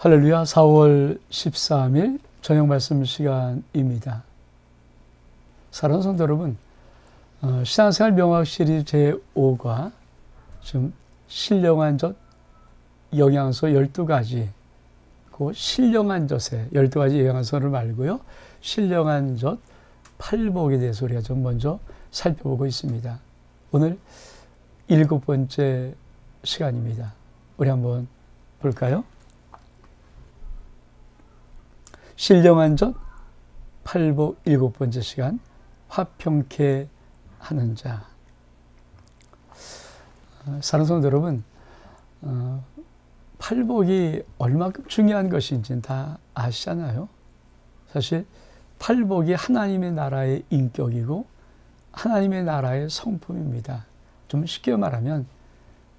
할렐루야. 4월 13일 저녁 말씀 시간입니다. 사랑하는 성도 여러분, 신앙생활 명학 시리즈 제5과 지금 신령한 젖 영양소 12가지, 그 신령한 젖의 12가지 영양소를 말고요, 신령한 젖 팔복에 대해서 우리가 좀 먼저 살펴보고 있습니다. 오늘 7번째 시간입니다. 우리 한번 볼까요? 신령한 젖 팔복 7번째 시간, 화평케 하는 자. 사랑하는 성도 여러분, 팔복이 얼마큼 중요한 것인지는 다 아시잖아요. 사실 팔복이 하나님의 나라의 인격이고 하나님의 나라의 성품입니다. 좀 쉽게 말하면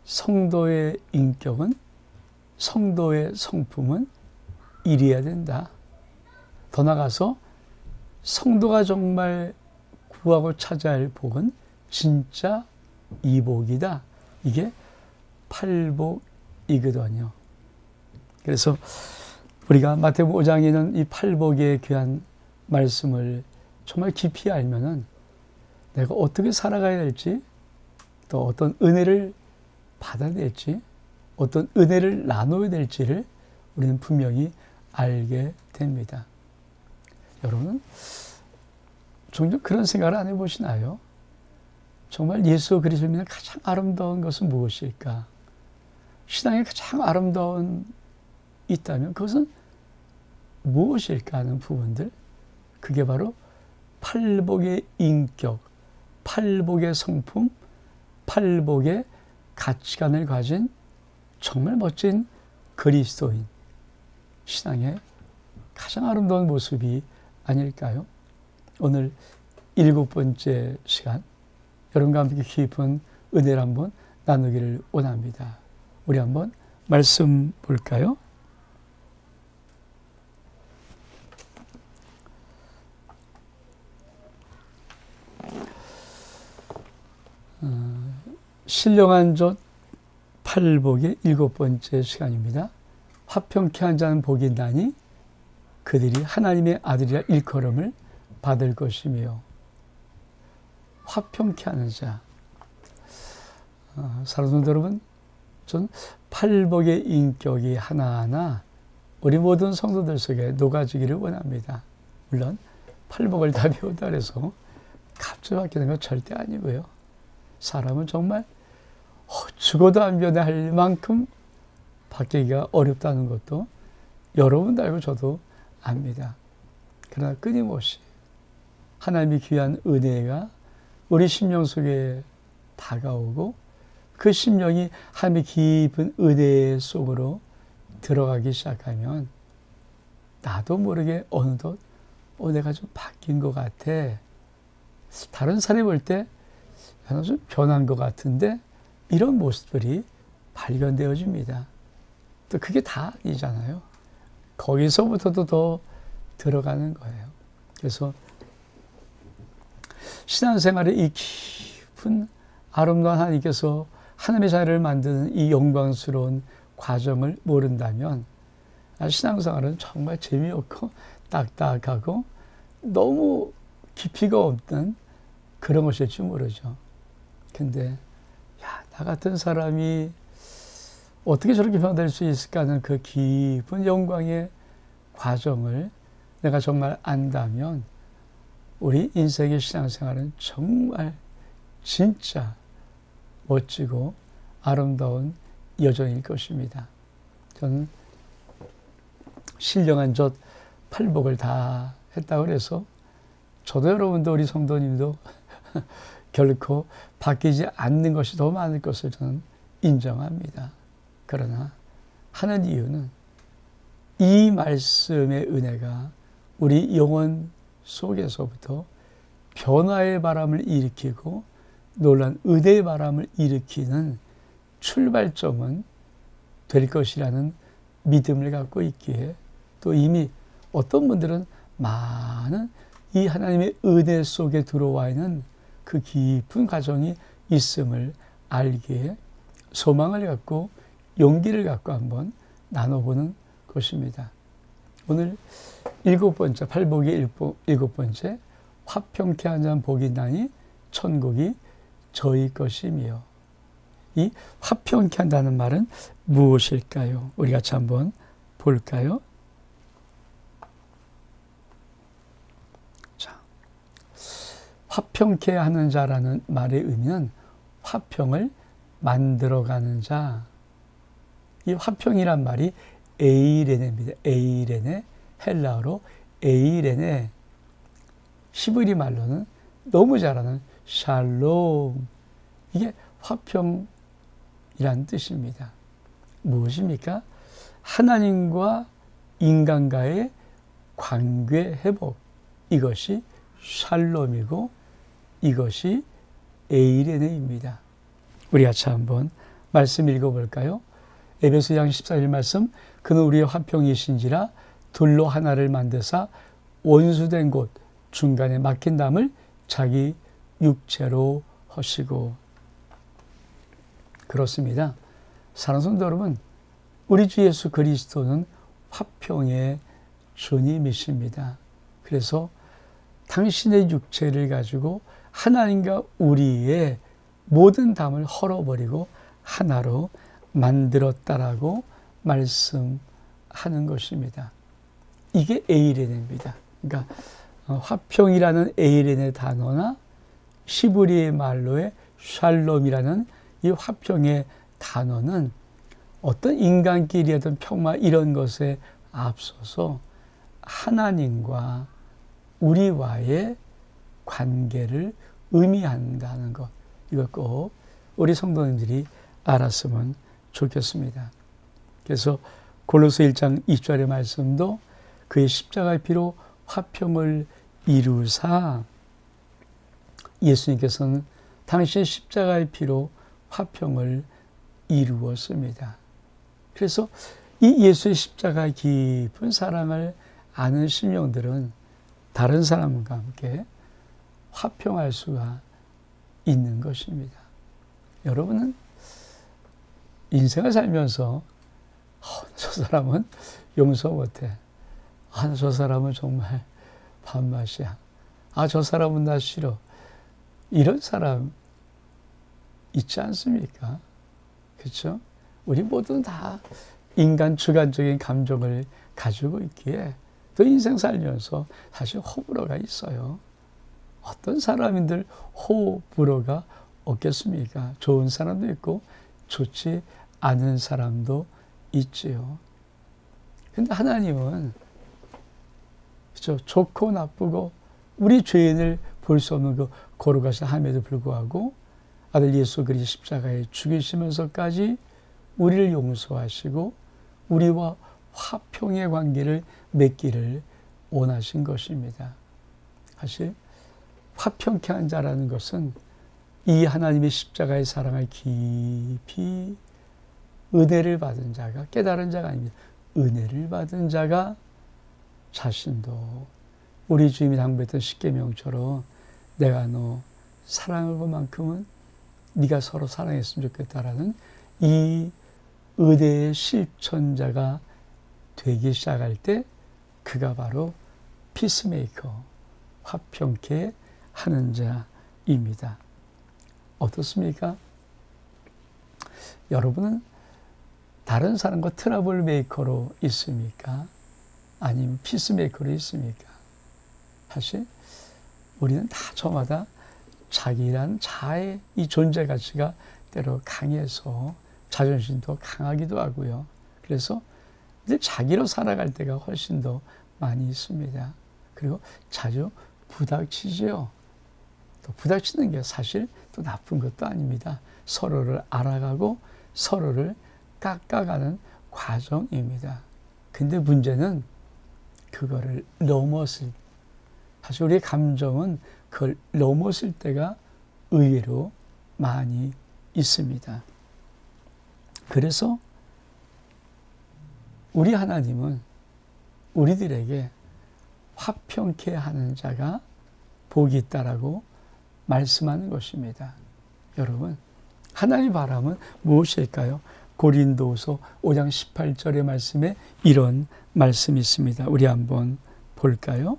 성도의 인격은, 성도의 성품은 이래야 된다. 더 나아가서 성도가 정말 구하고 찾아야 할 복은 진짜 이복이다. 이게 팔복이거든요. 그래서 우리가 마태복음 5장에는 이 팔복의 귀한 말씀을 정말 깊이 알면은 내가 어떻게 살아가야 될지, 또 어떤 은혜를 받아야 될지, 어떤 은혜를 나눠야 될지를 우리는 분명히 알게 됩니다. 여러분, 종종 그런 생각을 안 해보시나요? 정말 예수 그리스도를 믿는 가장 아름다운 것은 무엇일까? 신앙의 가장 아름다운 있다면 그것은 무엇일까 하는 부분들, 그게 바로 팔복의 인격, 팔복의 성품, 팔복의 가치관을 가진 정말 멋진 그리스도인, 신앙의 가장 아름다운 모습이 아닐까요? 오늘 7번째 시간, 여러분과 함께 깊은 은혜를 한번 나누기를 원합니다. 우리 한번 말씀 볼까요? 신령한 젖 팔복의 7번째 시간입니다. 화평케 한 자는 복이 있나니 그들이 하나님의 아들이라 일컬음을 받을 것이며. 화평케 하는 자. 사랑하는 성도 여러분, 전 팔복의 인격이 하나하나 우리 모든 성도들 속에 녹아지기를 원합니다. 물론 팔복을 다 배우다 해서 갑자기 바뀌는 건 절대 아니고요. 사람은 정말 죽어도 안 변할 만큼 바뀌기가 어렵다는 것도 여러분도 알고 저도 압니다. 그러나 끊임없이 하나님의 귀한 은혜가 우리 심령 속에 다가오고 그 심령이 하나님의 깊은 은혜 속으로 들어가기 시작하면 나도 모르게 어느덧 내가 좀 바뀐 것 같아. 다른 사람이 볼 때 좀 변한 것 같은데 이런 모습들이 발견되어집니다. 또 그게 다 아니잖아요. 거기서부터도 더 들어가는 거예요. 그래서 신앙생활의 이 깊은 아름다운 하나님께서 하나님의 자녀를 만드는 이 영광스러운 과정을 모른다면 신앙생활은 정말 재미없고 딱딱하고 너무 깊이가 없는 그런 것일지 모르죠. 근데 나 같은 사람이 어떻게 저렇게 변화될 수 있을까 하는 그 깊은 영광의 과정을 내가 정말 안다면 우리 인생의 신앙생활은 정말 진짜 멋지고 아름다운 여정일 것입니다. 저는 신령한 젖 팔복을 다 했다고 해서 저도 여러분도 우리 성도님도 결코 바뀌지 않는 것이 더 많을 것을 저는 인정합니다. 그러나 하는 이유는 이 말씀의 은혜가 우리 영혼 속에서부터 변화의 바람을 일으키고 놀란 은혜의 바람을 일으키는 출발점은 될 것이라는 믿음을 갖고 있기에, 또 이미 어떤 분들은 많은 이 하나님의 은혜 속에 들어와 있는 그 깊은 과정이 있음을 알기에 소망을 갖고 용기를 갖고 한번 나눠보는 것입니다. 오늘 7번째, 팔복의 7번째, 화평케 하는 복이 나니 천국이 저희 것이며. 이 화평케 한다는 말은 무엇일까요? 우리 같이 한번 볼까요? 자, 화평케 하는 자라는 말의 의미는 화평을 만들어가는 자. 이 화평이란 말이 에이레네입니다. 에이레네, 헬라어로 에이레네. 히브리 말로는 너무 잘하는 샬롬. 이게 화평이란 뜻입니다. 무엇입니까? 하나님과 인간과의 관계 회복. 이것이 샬롬이고 이것이 에이레네입니다. 우리 같이 한번 말씀 읽어볼까요? 에베소서 14절 말씀, 그는 우리의 화평이신지라 둘로 하나를 만드사 원수된 곳 중간에 막힌 담을 자기 육체로 하시고. 그렇습니다. 사랑하는 성도 여러분, 우리 주 예수 그리스도는 화평의 주님이십니다. 그래서 당신의 육체를 가지고 하나님과 우리의 모든 담을 헐어버리고 하나로 만들었다라고 말씀하는 것입니다. 이게 에이레네입니다. 그러니까 화평이라는 에이레네 단어나 히브리의 말로의 샬롬이라는 이 화평의 단어는 어떤 인간끼리 어떤 평화 이런 것에 앞서서 하나님과 우리와의 관계를 의미한다는 것, 이걸 꼭 우리 성도님들이 알았으면 좋겠습니다. 그래서 골로새 1장 2절의 말씀도 그의 십자가의 피로 화평을 이루사, 예수님께서는 당신의 십자가의 피로 화평을 이루었습니다. 그래서 이 예수의 십자가의 깊은 사랑을 아는 심령들은 다른 사람과 함께 화평할 수가 있는 것입니다. 여러분은 인생을 살면서 저 사람은 용서 못해. 저 사람은 정말 밥맛이야. 저 사람은 나 싫어. 이런 사람 있지 않습니까? 그렇죠? 우리 모두는 다 인간 주관적인 감정을 가지고 있기에 또 인생 살면서 사실 호불호가 있어요. 어떤 사람인들 호불호가 없겠습니까? 좋은 사람도 있고 좋지 않은 사람도 있지요. 근데 하나님은 그렇죠? 좋고 나쁘고 우리 죄인을 볼 수 없는 그 거룩하신 함에도 불구하고 아들 예수 그리스도 십자가에 죽이시면서까지 우리를 용서하시고 우리와 화평의 관계를 맺기를 원하신 것입니다. 사실 화평케 한 자라는 것은 이 하나님의 십자가의 사랑을 깊이 은혜를 받은 자가, 깨달은 자가 아닙니다. 은혜를 받은 자가 자신도 우리 주님이 당부했던 십계명처럼 내가 너 사랑할 것만큼은 네가 서로 사랑했으면 좋겠다라는 이 은혜의 실천자가 되기 시작할 때 그가 바로 피스메이커, 화평케 하는 자입니다. 어떻습니까? 여러분은 다른 사람과 트러블 메이커로 있습니까? 아니면 피스메이커로 있습니까? 사실 우리는 다 저마다 자기란 자의 이 존재 가치가 때로 강해서 자존심도 강하기도 하고요. 그래서 늘 자기로 살아갈 때가 훨씬 더 많이 있습니다. 그리고 자주 부닥치죠. 또 부닥치는 게 사실 또 나쁜 것도 아닙니다. 서로를 알아가고 서로를 깎아가는 과정입니다. 근데 문제는 그거를 넘었을, 사실 우리의 감정은 그걸 넘었을 때가 의외로 많이 있습니다. 그래서 우리 하나님은 우리들에게 화평케 하는 자가 복이 있다라고 말씀하는 것입니다. 여러분, 하나님의 바람은 무엇일까요? 고린도서 5장 18절의 말씀에 이런 말씀이 있습니다. 우리 한번 볼까요?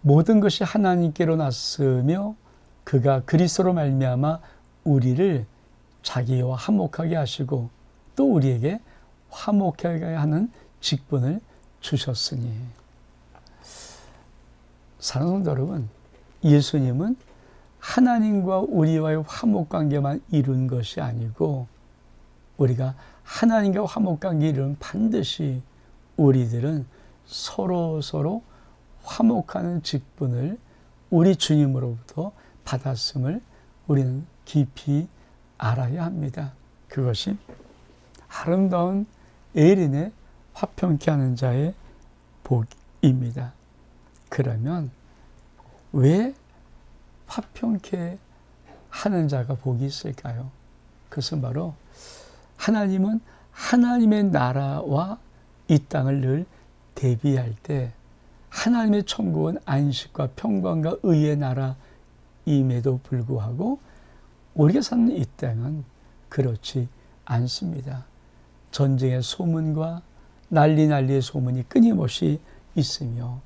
모든 것이 하나님께로 났으며 그가 그리스도로 말미암아 우리를 자기와 화목하게 하시고 또 우리에게 화목하게 하는 직분을 주셨으니. 사랑하는 성도 여러분, 예수님은 하나님과 우리와의 화목관계만 이룬 것이 아니고 우리가 하나님과 화목관계 이루면 반드시 우리들은 서로 화목하는 직분을 우리 주님으로부터 받았음을 우리는 깊이 알아야 합니다. 그것이 아름다운 에린의 화평케 하는 자의 복입니다. 그러면 왜 화평케 하는 자가 복이 있을까요? 그것은 바로 하나님은 하나님의 나라와 이 땅을 늘 대비할 때 하나님의 천국은 안식과 평강과 의의 나라임에도 불구하고 우리가 사는 이 땅은 그렇지 않습니다. 전쟁의 소문과 난리의 소문이 끊임없이 있으며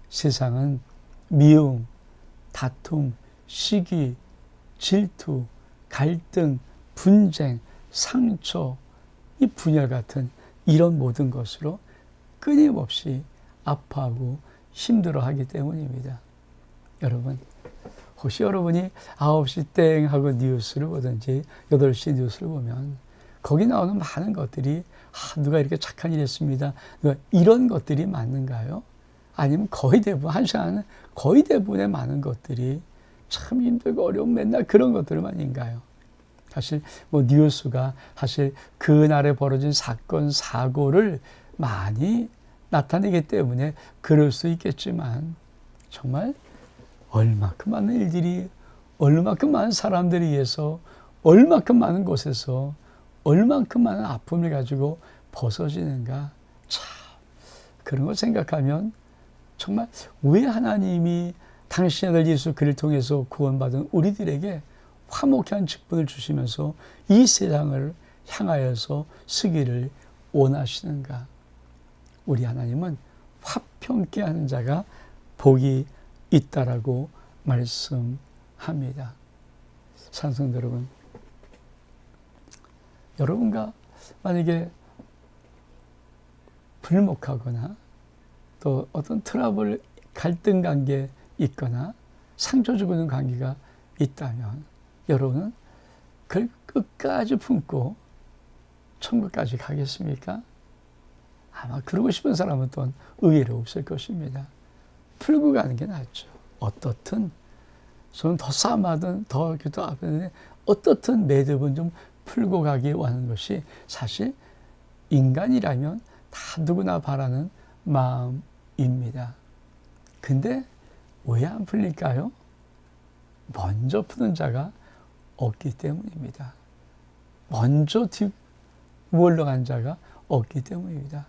세상은 미움, 다툼, 시기, 질투, 갈등, 분쟁, 상처, 이 분열 같은 이런 모든 것으로 끊임없이 아파하고 힘들어하기 때문입니다. 여러분, 혹시 여러분이 9시 땡 하고 뉴스를 보든지 8시 뉴스를 보면 거기 나오는 많은 것들이 누가 이렇게 착한 일 했습니다. 이런 것들이 맞는가요? 아니면 거의 대부분, 한 시간은 거의 대부분의 많은 것들이 참 힘들고 어려운 맨날 그런 것들만인가요? 사실 뉴스가 사실 그날에 벌어진 사건, 사고를 많이 나타내기 때문에 그럴 수 있겠지만 정말 얼마큼 많은 일들이 얼마큼 많은 사람들에 의해서 얼마큼 많은 곳에서 얼마큼 많은 아픔을 가지고 벗어지는가. 참 그런 걸 생각하면 정말 왜 하나님이 당신의 아들 예수 그를 통해서 구원받은 우리들에게 화목케 한 직분을 주시면서 이 세상을 향하여서 쓰기를 원하시는가. 우리 하나님은 화평케 하는 자가 복이 있다라고 말씀합니다. 산성도 여러분, 여러분과 만약에 불목하거나 또 어떤 트러블, 갈등 관계에 있거나 상처 주고 있는 관계가 있다면 여러분은 그걸 끝까지 품고 천국까지 가겠습니까? 아마 그러고 싶은 사람은 또 의외로 없을 것입니다. 풀고 가는 게 낫죠. 어떻든 저는 더 싸움하든 더 아프든 어떻든 매듭은 좀 풀고 가기 원하는 것이 사실 인간이라면 다 누구나 바라는 마음입니다. 근데 왜 안 풀릴까요? 먼저 푸는 자가 없기 때문입니다. 먼저 물러간 자가 없기 때문입니다.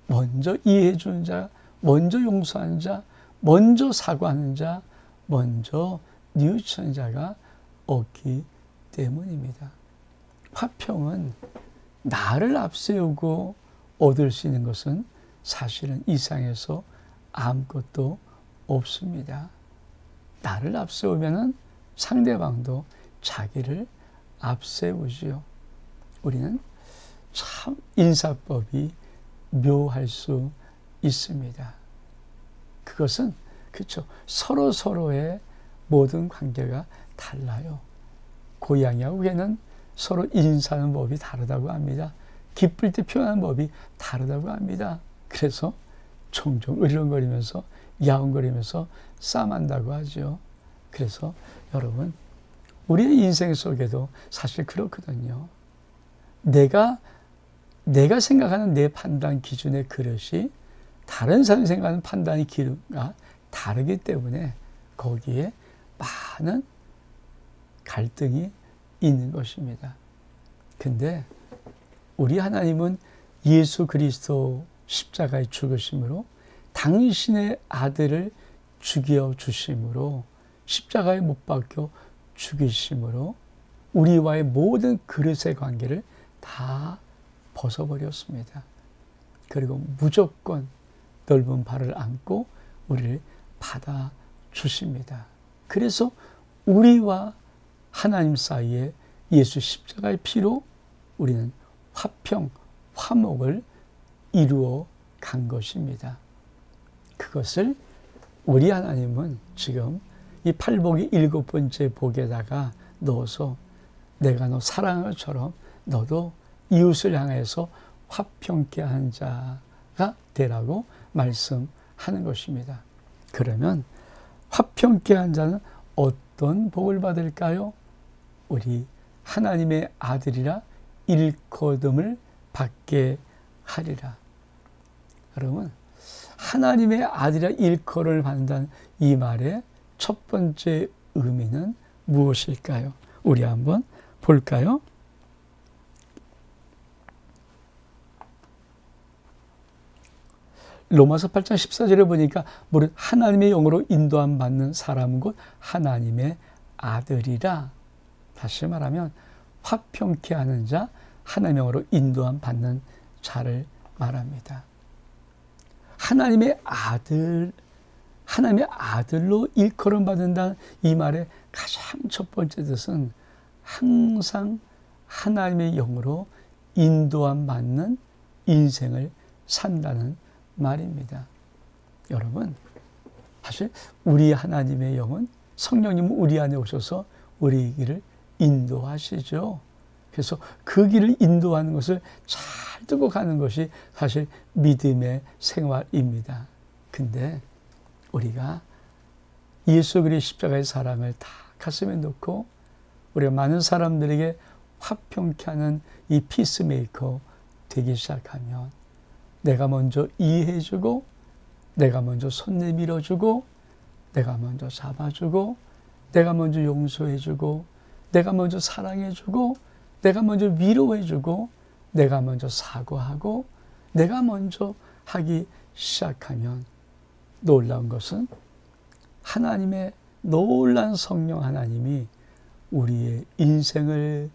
먼저 이해해 주는 자, 먼저 용서하는 자, 먼저 사과하는 자, 먼저 뉘우치는 자가 없기 때문입니다. 화평은 나를 앞세우고 얻을 수 있는 것은 사실은 이 세상에서 아무것도 없습니다. 나를 앞세우면은 상대방도 자기를 앞세우지요. 우리는 참 인사법이 묘할 수 있습니다. 그것은 그렇죠. 서로의 모든 관계가 달라요. 고양이하고 개는 서로 인사하는 법이 다르다고 합니다. 기쁠 때 표현하는 법이 다르다고 합니다. 그래서 종종 으르렁거리면서 야옹거리면서 싸움한다고 하죠. 그래서 여러분, 우리의 인생 속에도 사실 그렇거든요. 내가 생각하는 내 판단 기준의 그릇이 다른 사람이 생각하는 판단의 기준과 다르기 때문에 거기에 많은 갈등이 있는 것입니다. 근데 우리 하나님은 예수 그리스도 십자가의 죽으심으로 당신의 아들을 죽여 주심으로 십자가에 못 박혀 죽이심으로 우리와의 모든 그릇의 관계를 다 벗어버렸습니다. 그리고 무조건 넓은 발을 안고 우리를 받아주십니다. 그래서 우리와 하나님 사이에 예수 십자가의 피로 우리는 화평, 화목을 이루어 간 것입니다. 그것을 우리 하나님은 지금 이 팔복의 7번째 복에다가 넣어서 내가 너 사랑하는 것처럼 너도 이웃을 향해서 화평케 한 자가 되라고 말씀하는 것입니다. 그러면 화평케 한 자는 어떤 복을 받을까요? 우리 하나님의 아들이라 일거듬을 받게 하리라. 여러분, 하나님의 아들이라 일거를 받는다는 이 말의 첫 번째 의미는 무엇일까요? 우리 한번 볼까요? 로마서 8장 14절에 보니까 무릇 하나님의 영으로 인도함 받는 사람은 곧 하나님의 아들이라. 다시 말하면 화평케 하는 자, 하나님의 영으로 인도함 받는 자를 말합니다. 하나님의 아들로 일컬음 받는다는 이 말의 가장 첫 번째 뜻은 항상 하나님의 영으로 인도함 받는 인생을 산다는 말입니다. 여러분, 사실 우리 하나님의 영은 성령님은 우리 안에 오셔서 우리 길을 인도하시죠. 그래서 그 길을 인도하는 것을 잘 두고 가는 것이 사실 믿음의 생활입니다. 근데 우리가 예수 그리스도의 십자가의 사랑을 다 가슴에 놓고 우리가 많은 사람들에게 화평케 하는 이 피스메이커 되기 시작하면 내가 먼저 이해해주고, 내가 먼저 손 내밀어주고, 내가 먼저 잡아주고, 내가 먼저 용서해주고, 내가 먼저 사랑해주고, 내가 먼저 위로해주고, 내가 먼저 사과하고, 내가 먼저 하기 시작하면 놀라운 것은 하나님의 놀라운 성령 하나님이 우리의 인생을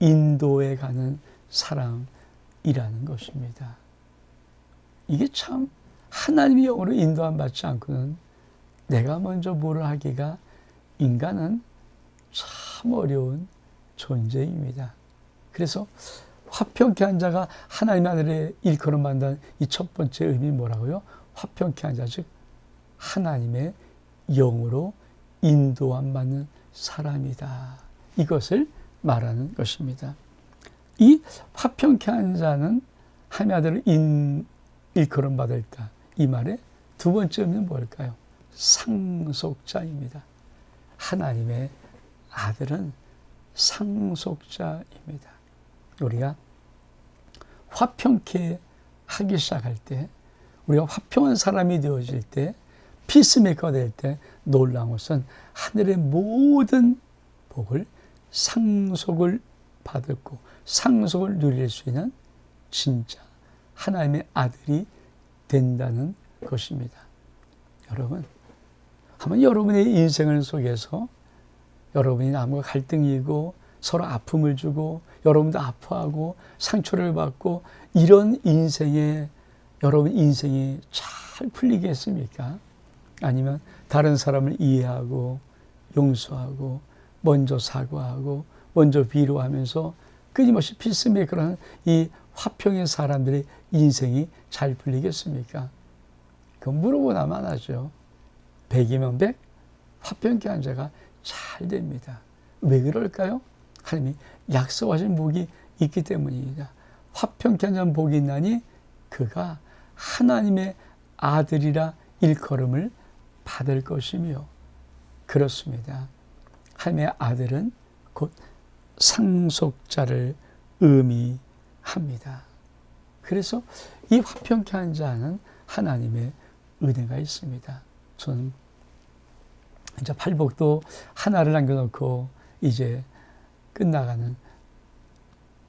인도해가는 사랑이라는 것입니다. 이게 참 하나님의 영으로 인도함 받지 않고는 내가 먼저 뭐를 하기가 인간은 참 어려운 존재입니다. 그래서 화평케 한 자가 하나님 아들의 일컬음 받는 이 첫 번째 의미 뭐라고요? 화평케 한 자, 즉 하나님의 영으로 인도함 받는 사람이다. 이것을 말하는 것입니다. 이 화평케 한 자는 하나님 아들을 일컬음 받을까? 이 말의 두 번째 의미는 뭘까요? 상속자입니다. 하나님의 아들은 상속자입니다. 우리가 화평케 하기 시작할 때, 우리가 화평한 사람이 되어질 때, 피스메이커가 될 때 놀라운 것은 하늘의 모든 복을 상속을 받았고 상속을 누릴 수 있는 진짜 하나님의 아들이 된다는 것입니다. 여러분, 한번 여러분의 인생을 속에서 여러분이 남과 갈등이고 서로 아픔을 주고 여러분도 아파하고 상처를 받고 이런 인생에 여러분 인생이 잘 풀리겠습니까? 아니면 다른 사람을 이해하고 용서하고 먼저 사과하고 먼저 위로하면서 끊임없이 피스메이커라는 이 화평의 사람들의 인생이 잘 풀리겠습니까? 그건 물어보나만 하죠. 100이면 100, 화평케 한 자가 잘 됩니다. 왜 그럴까요? 하나님이 약속하신 복이 있기 때문입니다. 화평케 한 자는 복이 있나니 그가 하나님의 아들이라 일컬음을 받을 것이며, 그렇습니다. 하나님의 아들은 곧 상속자를 의미합니다. 그래서 이 화평케 한 자는 하나님의 은혜가 있습니다. 저는 이제 팔복도 하나를 남겨놓고 이제 끝나가는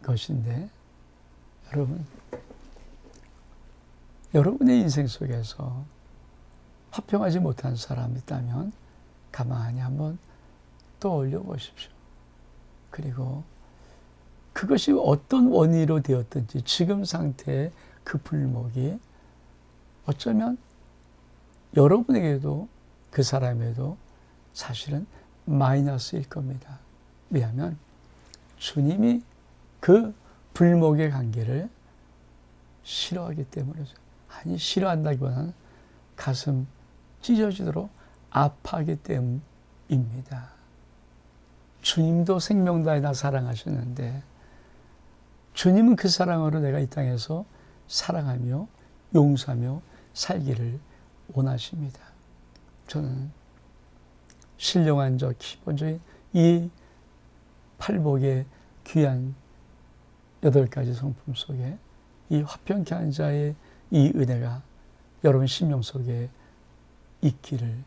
것인데, 여러분의 인생 속에서 화평하지 못한 사람이 있다면 가만히 한번 떠올려 보십시오. 그리고 그것이 어떤 원인으로 되었든지 지금 상태의 그 불목이 어쩌면 여러분에게도 그 사람에도 사실은 마이너스일 겁니다. 왜냐하면 주님이 그 불목의 관계를 싫어하기 때문이죠. 아니, 싫어한다기보다는 가슴 찢어지도록 아파하기 때문입니다. 주님도 생명 다해 나 사랑하셨는데 주님은 그 사랑으로 내가 이 땅에서 사랑하며 용서하며 살기를 원하십니다. 저는 신령한 저 기본적인 이 팔복의 귀한 8가지 성품 속에 이 화평케 한 자의 이 은혜가 여러분 심령 속에 있기를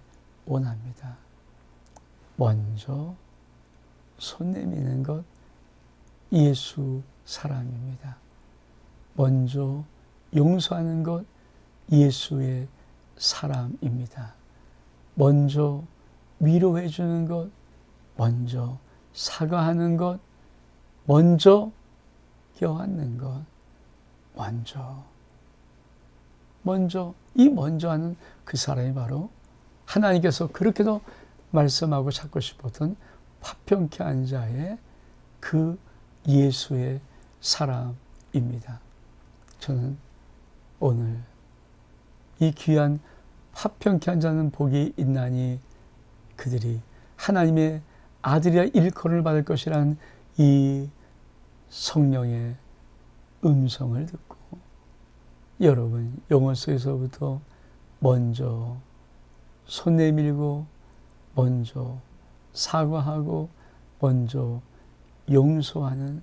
원합니다. 먼저 손 내미는 것 예수 사랑입니다. 먼저 용서하는 것 예수의 사랑입니다. 먼저 위로해 주는 것, 먼저 사과하는 것, 먼저 껴안는 것, 먼저 하는 그 사람이 바로 하나님께서 그렇게도 말씀하고 찾고 싶었던 화평케 한 자의 그 예수의 사랑입니다. 저는 오늘 이 귀한 화평케 한 자는 복이 있나니 그들이 하나님의 아들이라 일컬음을 받을 것이라는 이 성령의 음성을 듣고 여러분 영혼 속에서부터 먼저 손 내밀고 먼저 사과하고 먼저 용서하는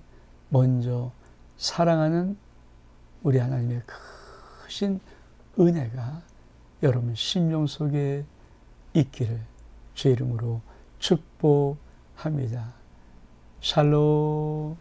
먼저 사랑하는 우리 하나님의 크신 은혜가 여러분 심령 속에 있기를 주의 이름으로 축복합니다. 샬롬.